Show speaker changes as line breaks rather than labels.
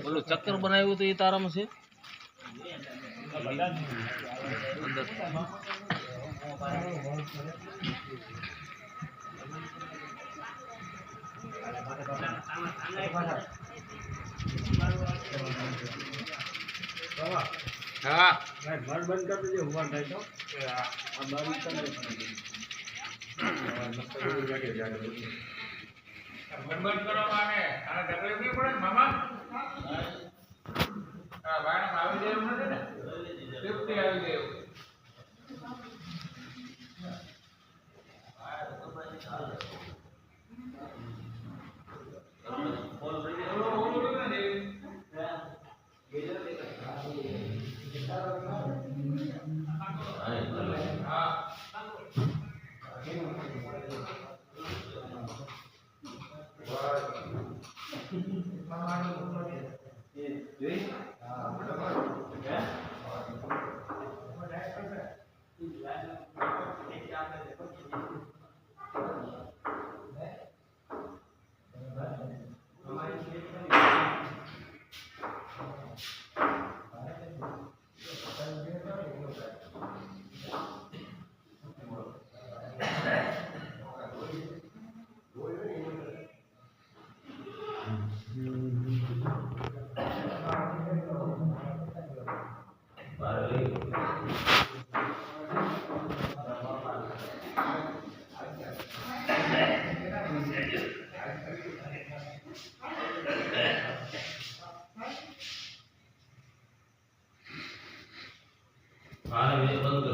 બોલું ચક્કર બનાવ્યું તો એ તારામાં છે
हाँ
घर बंद कर दीजिए हुआ नहीं तो
बंद करो माने आना तकलीफ नहीं पड़े मामा हां भाई ने આવી દેવું નથી ને 50 આવી દેવું
हाँ ये बंद